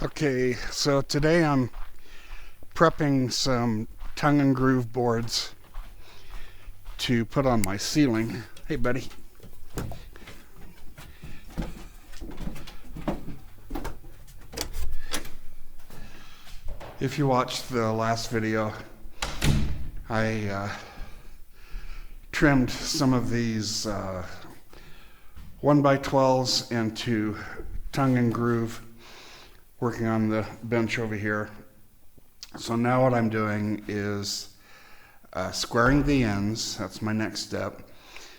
Okay, so today I'm prepping some tongue and groove boards to put on my ceiling. Hey, buddy. If you watched the last video, I trimmed some of these 1x12s into tongue and groove, working on the bench over here. So now what I'm doing is squaring the ends. That's my next step.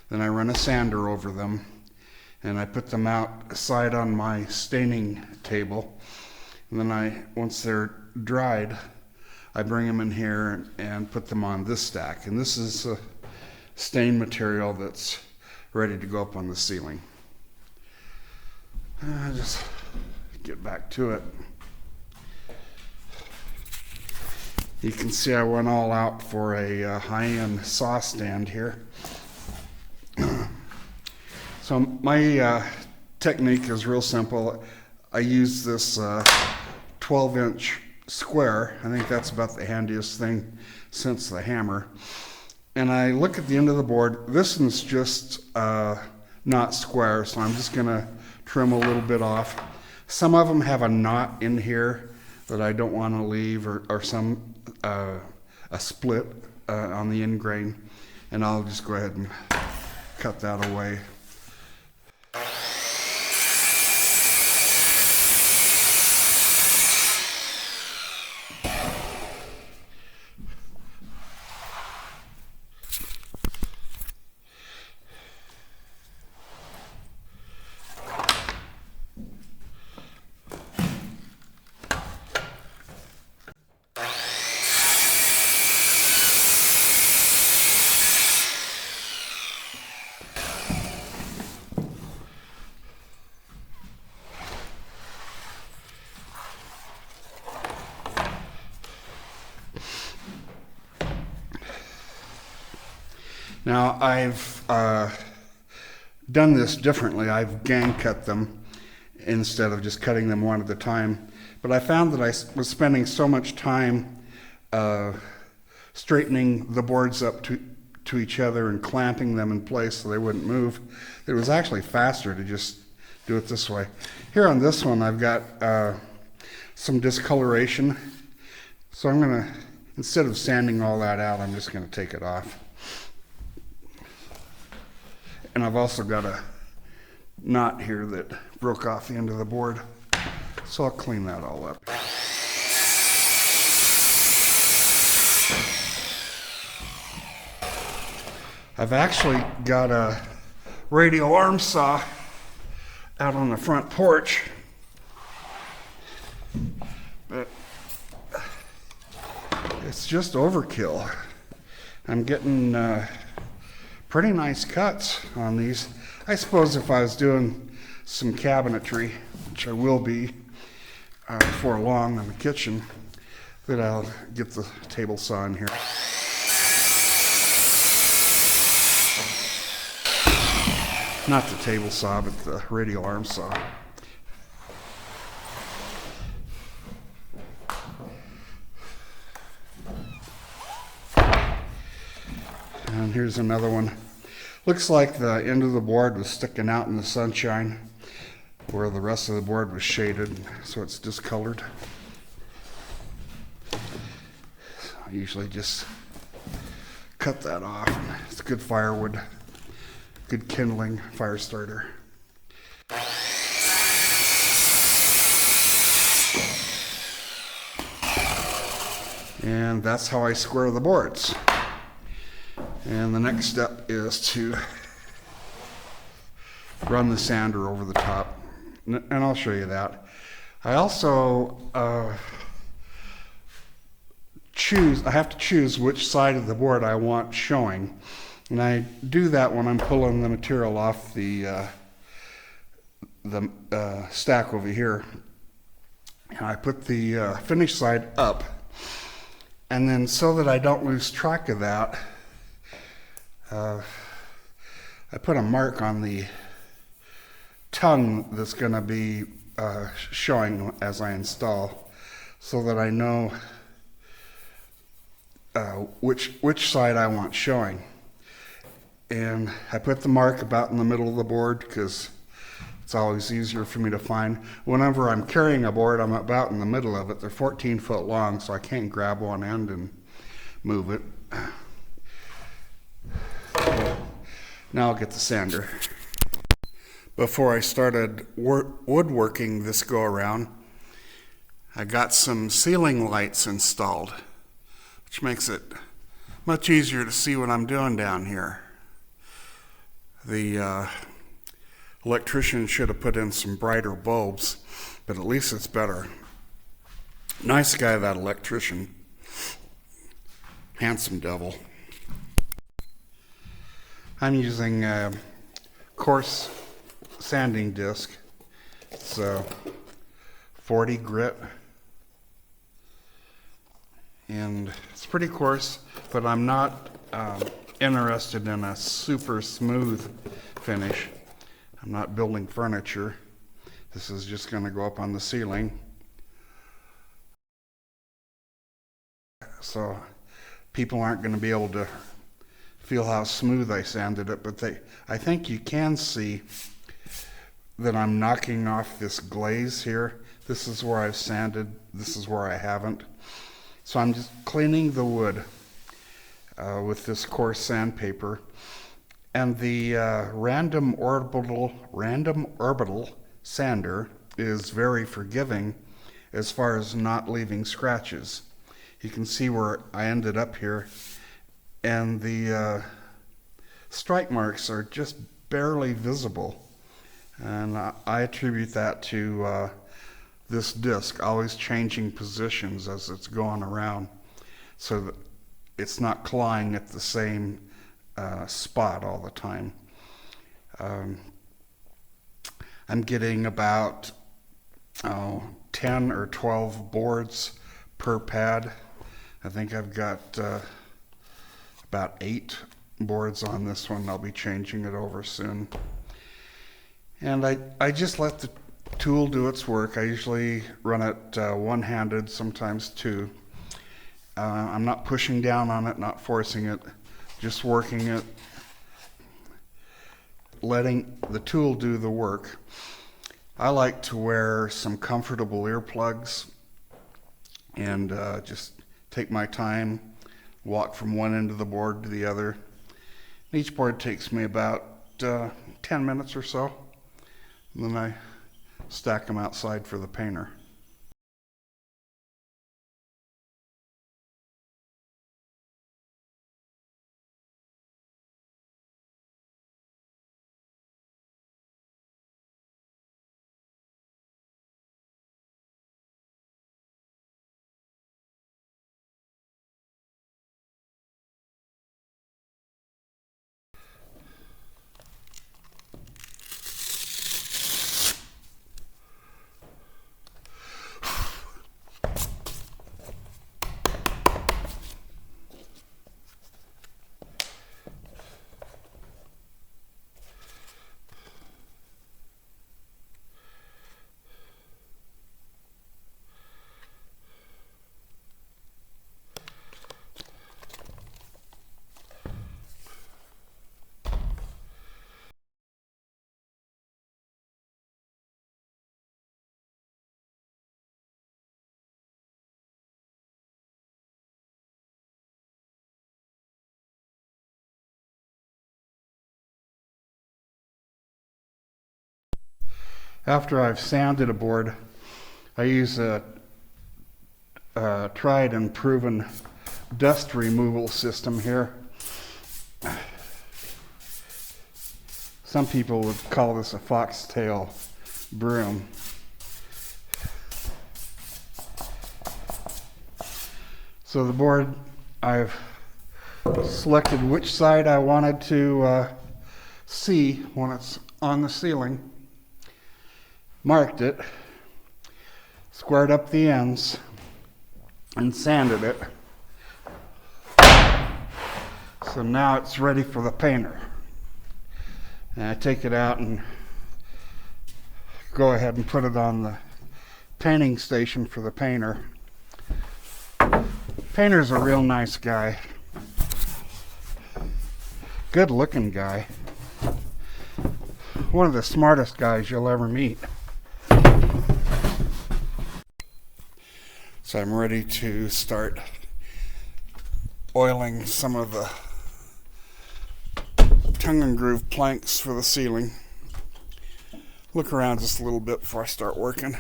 Then I run a sander over them and I put them outside on my staining table. And then once they're dried, I bring them in here and put them on this stack. And this is a stain material that's ready to go up on the ceiling. Just get back to it. You can see I went all out for a high-end saw stand here. So my technique is real simple. I use this 12-inch square. I think that's about the handiest thing since the hammer. And I look at the end of the board. This one's just not square, so I'm just going to trim a little bit off. Some of them have a knot in here that I don't want to leave, or some a split on the end grain, and I'll just go ahead and cut that away. Now I've done this differently. I've gang cut them instead of just cutting them one at a time. But I found that I was spending so much time straightening the boards up to each other and clamping them in place so they wouldn't move. It was actually faster to just do it this way. Here on this one I've got some discoloration. So I'm gonna, instead of sanding all that out, I'm just gonna take it off. And I've also got a knot here that broke off the end of the board, so I'll clean that all up. I've actually got a radial arm saw out on the front porch, but it's just overkill. I'm getting pretty nice cuts on these. I suppose if I was doing some cabinetry, which I will be before long in the kitchen, that I'll get the table saw in here. Not the table saw, but the radial arm saw. And here's another one. Looks like the end of the board was sticking out in the sunshine where the rest of the board was shaded, so it's discolored. So I usually just cut that off. It's good firewood, good kindling, fire starter. And that's how I square the boards. And the next step is to run the sander over the top, and I'll show you that. I also I have to choose which side of the board I want showing, and I do that when I'm pulling the material off the stack over here. And I put the finished side up, and then so that I don't lose track of that, I put a mark on the tongue that's going to be showing as I install, so that I know which side I want showing. And I put the mark about in the middle of the board because it's always easier for me to find. Whenever I'm carrying a board, I'm about in the middle of it. They're 14 foot long, so I can't grab one end and move it. Now I'll get the sander. Before I started woodworking this go around, I got some ceiling lights installed, which makes it much easier to see what I'm doing down here. The electrician should have put in some brighter bulbs, but at least it's better. Nice guy, that electrician. Handsome devil. I'm using a coarse sanding disc. It's 40 grit. And it's pretty coarse, but I'm not interested in a super smooth finish. I'm not building furniture. This is just going to go up on the ceiling. So people aren't going to be able to feel how smooth I sanded it, but I think you can see that I'm knocking off this glaze here. This is where I've sanded, this is where I haven't. So I'm just cleaning the wood with this coarse sandpaper. And the random orbital sander is very forgiving as far as not leaving scratches. You can see where I ended up here, and the strike marks are just barely visible. And I attribute that to this disc always changing positions as it's going around, so that it's not clawing at the same spot all the time. I'm getting about 10 or 12 boards per pad. I think I've got about 8 boards on this one. I'll be changing it over soon. And I just let the tool do its work. I usually run it one-handed, sometimes two. I'm not pushing down on it, not forcing it, just working it, letting the tool do the work. I like to wear some comfortable earplugs and just take my time, walk from one end of the board to the other. Each board takes me about 10 minutes or so, and then I stack them outside for the painter. After I've sanded a board, I use a tried and proven dust removal system here. Some people would call this a foxtail broom. So the board, I've selected which side I wanted to see when it's on the ceiling, marked it, squared up the ends, and sanded it. So now it's ready for the painter. And I take it out and go ahead and put it on the painting station for the painter. Painter's a real nice guy. Good looking guy. One of the smartest guys you'll ever meet. So I'm ready to start oiling some of the tongue and groove planks for the ceiling. Look around just a little bit before I start working.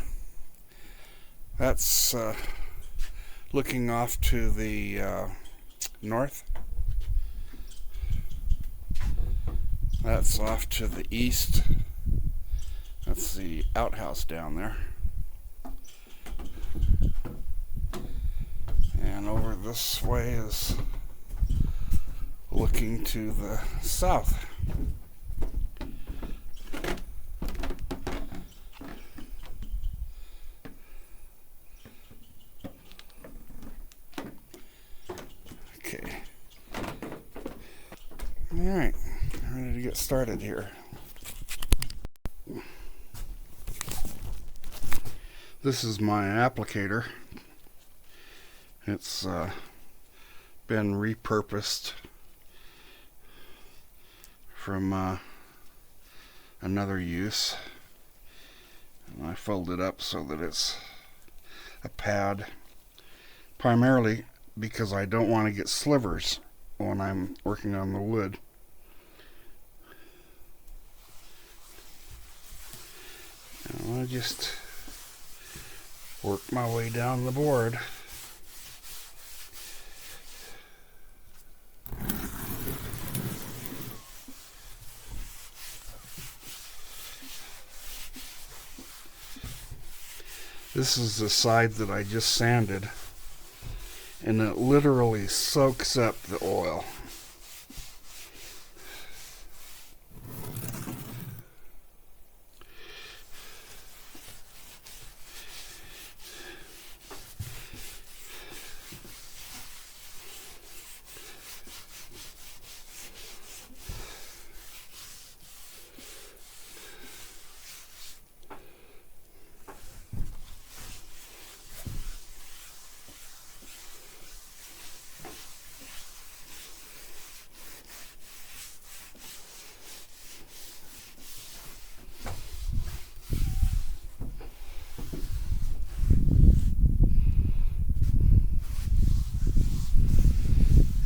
That's looking off to the north. That's off to the east. That's the outhouse down there. And over this way is looking to the south. Okay. Alright, ready to get started here. This is my applicator. It's been repurposed from another use. And I fold it up so that it's a pad, primarily because I don't want to get slivers when I'm working on the wood. And I just work my way down the board. This is the side that I just sanded, and it literally soaks up the oil.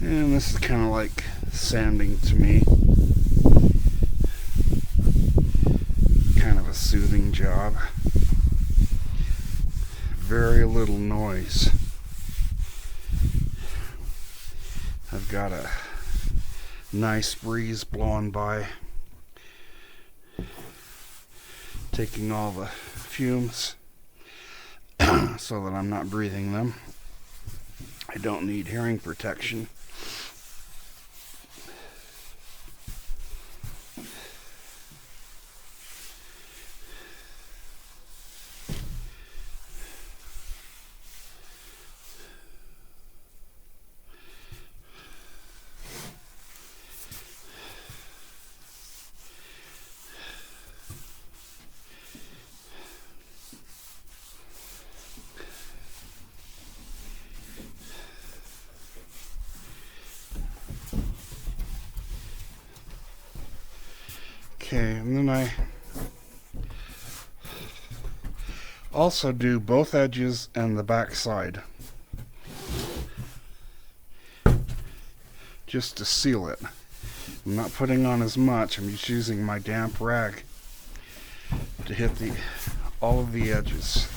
And this is kind of like sanding to me. Kind of a soothing job. Very little noise. I've got a nice breeze blowing by, taking all the fumes so that I'm not breathing them. I don't need hearing protection. Okay, and then I also do both edges and the back side, just to seal it. I'm not putting on as much, I'm just using my damp rag to hit all of the edges.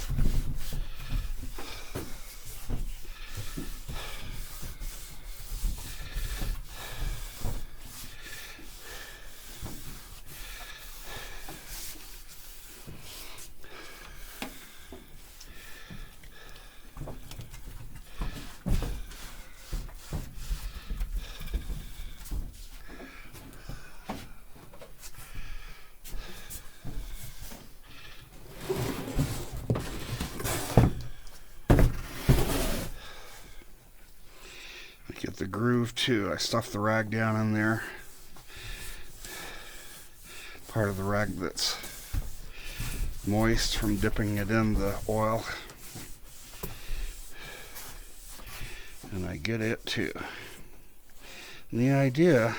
Get the groove too. I stuff the rag down in there. Part of the rag that's moist from dipping it in the oil. And I get it too. And the idea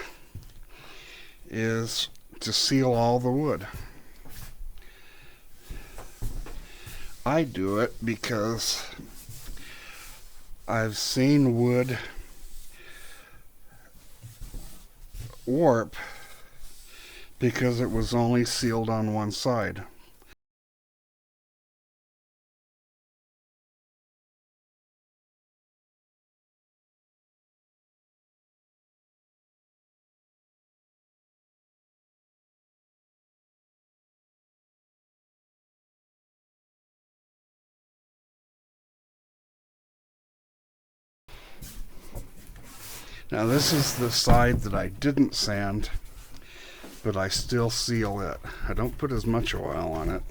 is to seal all the wood. I do it because I've seen wood warp because it was only sealed on one side. Now this is the side that I didn't sand, but I still seal it. I don't put as much oil on it,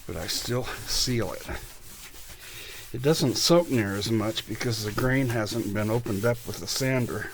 but I still seal it. It doesn't soak near as much because the grain hasn't been opened up with the sander.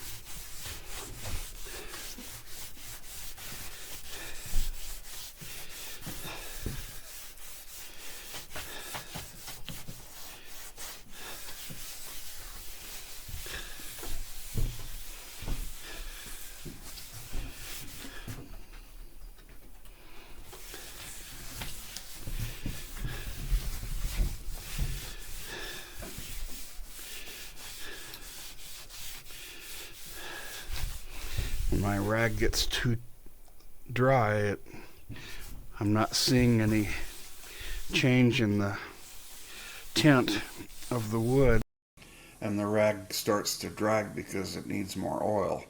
When my rag gets too dry, I'm not seeing any change in the tint of the wood, and the rag starts to drag because it needs more oil.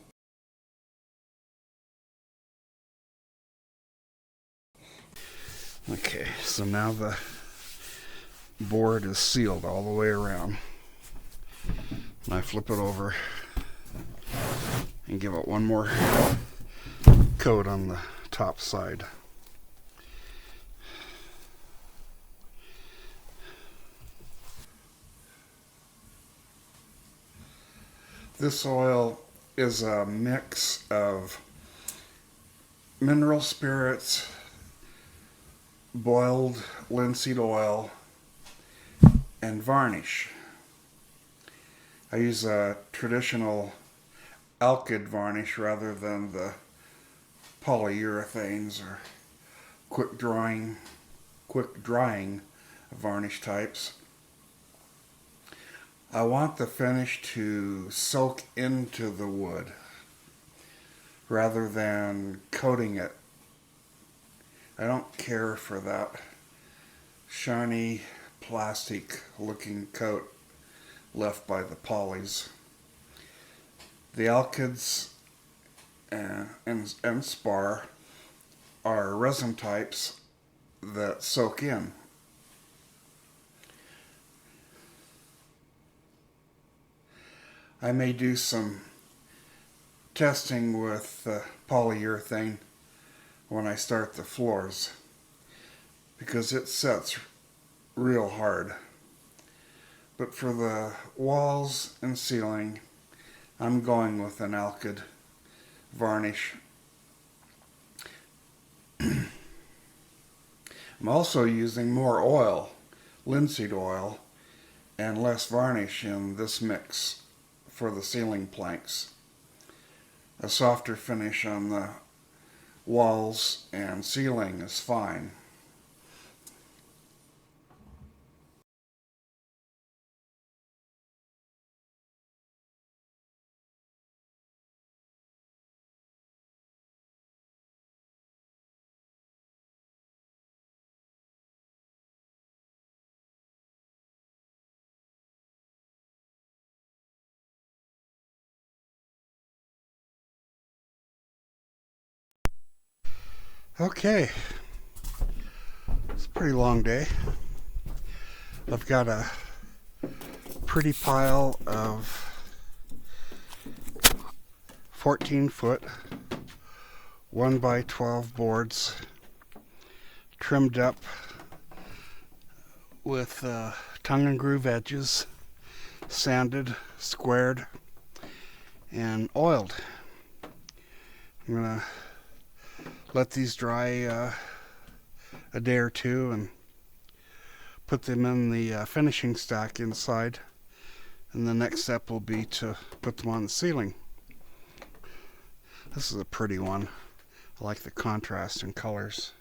Okay, so now the board is sealed all the way around. And I flip it over and give it one more coat on the top side. This oil is a mix of mineral spirits, boiled linseed oil, and varnish. I use a traditional alkyd varnish rather than the polyurethanes or quick drying varnish types. I want the finish to soak into the wood rather than coating it. I don't care for that shiny plastic looking coat left by the polys. The alkyds and spar are resin types that soak in. I may do some testing with polyurethane when I start the floors because it sets real hard. But for the walls and ceiling, I'm going with an alkyd varnish. I'm also using more oil, linseed oil, and less varnish in this mix for the ceiling planks. A softer finish on the walls and ceiling is fine. Okay, it's a pretty long day. I've got a pretty pile of 14-foot 1x12 boards trimmed up with tongue and groove edges, sanded, squared, and oiled. I'm gonna let these dry a day or two and put them in the finishing stack inside. And the next step will be to put them on the ceiling. This is a pretty one. I like the contrast in colors.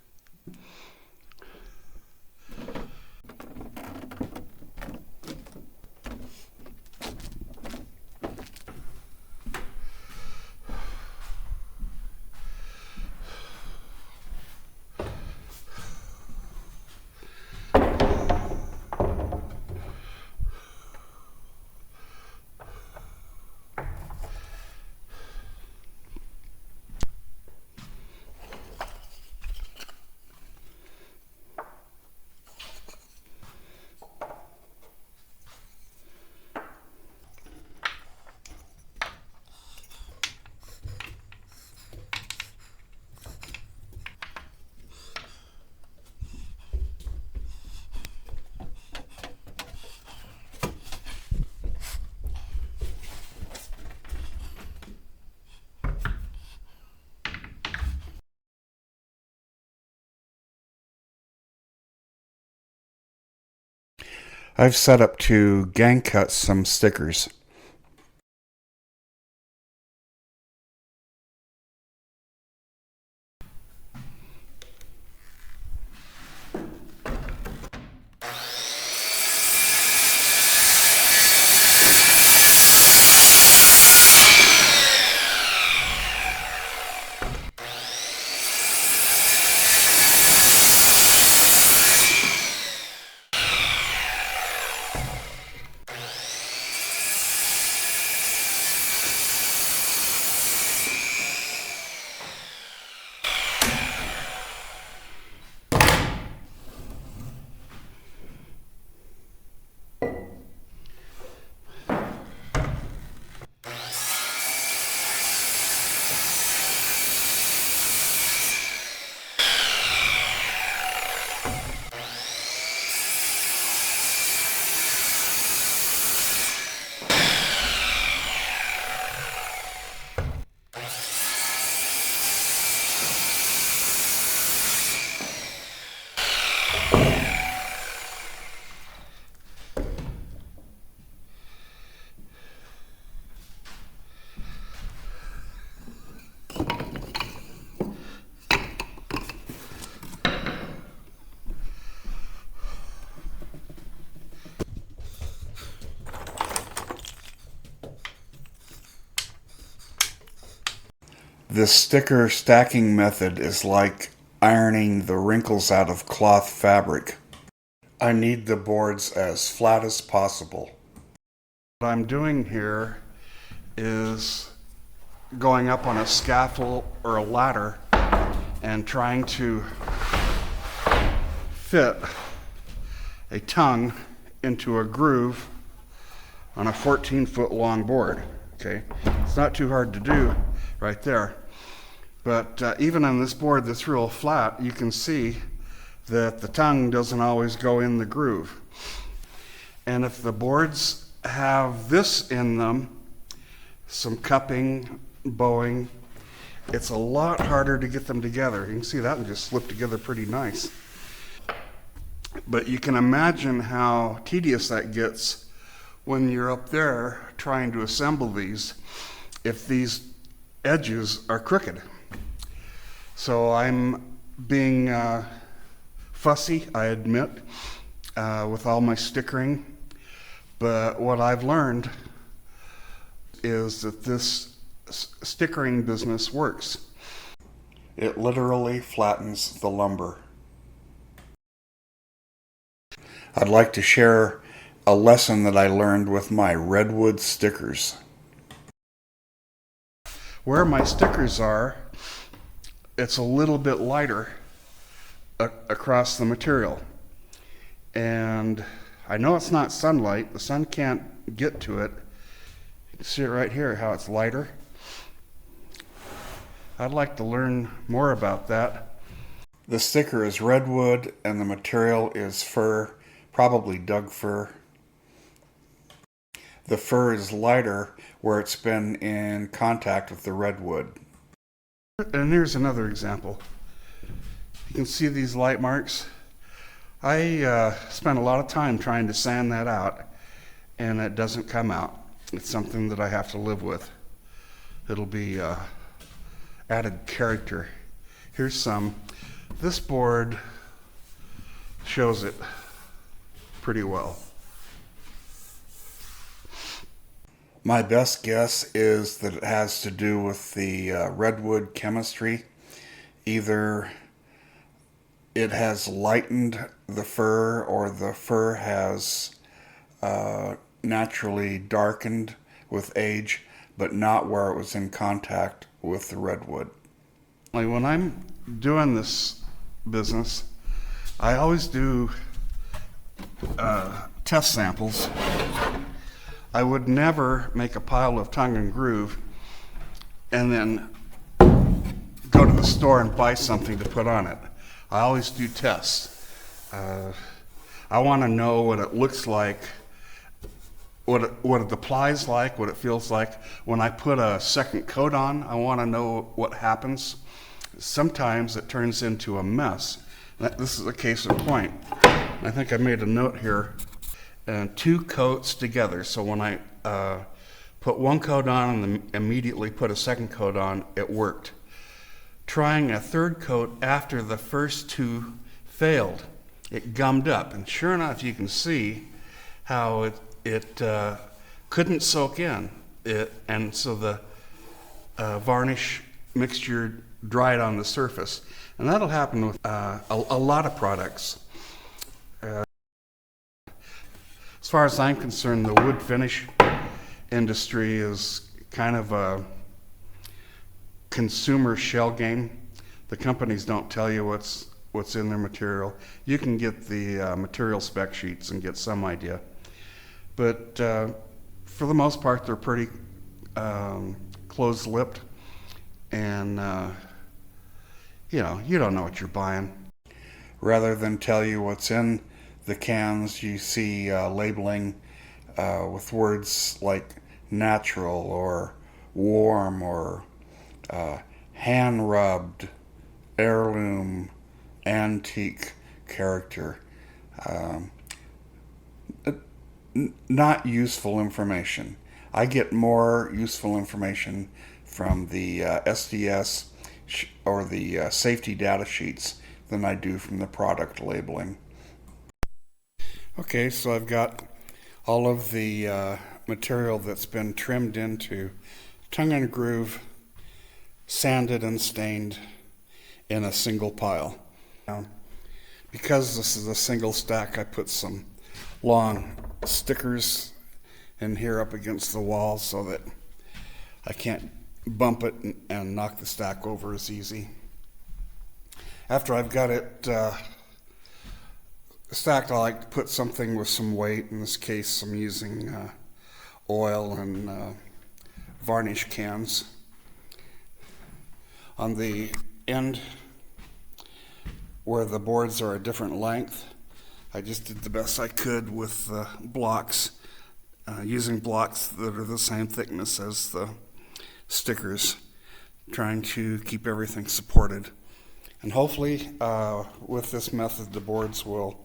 I've set up to gang cut some stickers. This sticker stacking method is like ironing the wrinkles out of cloth fabric. I need the boards as flat as possible. What I'm doing here is going up on a scaffold or a ladder and trying to fit a tongue into a groove on a 14-foot long board. Okay, it's not too hard to do right there. But even on this board that's real flat, you can see that the tongue doesn't always go in the groove. And if the boards have this in them, some cupping, bowing, it's a lot harder to get them together. You can see that one just slipped together pretty nice. But you can imagine how tedious that gets when you're up there trying to assemble these if these edges are crooked. So I'm being fussy, I admit, with all my stickering. But what I've learned is that this stickering business works. It literally flattens the lumber. I'd like to share a lesson that I learned with my redwood stickers. Where my stickers are, it's a little bit lighter across the material. And I know it's not sunlight. The sun can't get to it. You can see it right here, how it's lighter. I'd like to learn more about that. The sticker is redwood and the material is fir, probably Doug fir. The fir is lighter where it's been in contact with the redwood. And here's another example. You can see these light marks. I spent a lot of time trying to sand that out, and it doesn't come out. It's something that I have to live with. It'll be added character. Here's some. This board shows it pretty well. My best guess is that it has to do with the redwood chemistry. Either it has lightened the fur, or the fur has naturally darkened with age, but not where it was in contact with the redwood. Like when I'm doing this business, I always do test samples. I would never make a pile of tongue and groove and then go to the store and buy something to put on it. I always do tests. I want to know what it looks like, what it applies like, what it feels like. When I put a second coat on, I want to know what happens. Sometimes it turns into a mess. This is a case in point. I think I made a note here. 2 coats together. So when I put one coat on and then immediately put a second coat on, it worked. Trying a third coat after the first 2 failed, it gummed up. And sure enough, you can see how it couldn't soak in. And so the varnish mixture dried on the surface. And that'll happen with a lot of products. As far as I'm concerned, the wood finish industry is kind of a consumer shell game. The companies don't tell you what's in their material. You can get the material spec sheets and get some idea. But for the most part, they're pretty closed-lipped. And, you don't know what you're buying. Rather than tell you what's in the cans, you see labeling with words like natural or warm or hand-rubbed, heirloom, antique character. Not useful information. I get more useful information from the SDS or the safety data sheets than I do from the product labeling. Okay, so I've got all of the material that's been trimmed into tongue and groove, sanded and stained in a single pile. Now, because this is a single stack, I put some long stickers in here up against the wall so that I can't bump it and knock the stack over as easy. After I've got it stacked, I like to put something with some weight. In this case, I'm using oil and varnish cans. On the end where the boards are a different length, I just did the best I could with blocks, using blocks that are the same thickness as the stickers, trying to keep everything supported. And hopefully with this method, the boards will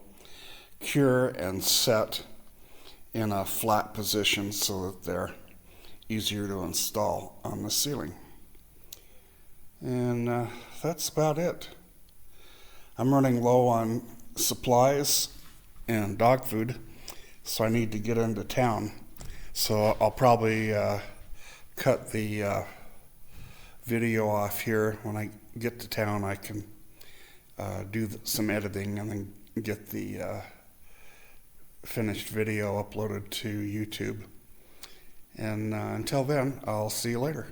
cure and set in a flat position so that they're easier to install on the ceiling. And that's about it. I'm running low on supplies and dog food, so I need to get into town. So I'll probably cut the video off here. When I get to town, I can do some editing and then get the finished video uploaded to YouTube. And until then, I'll see you later.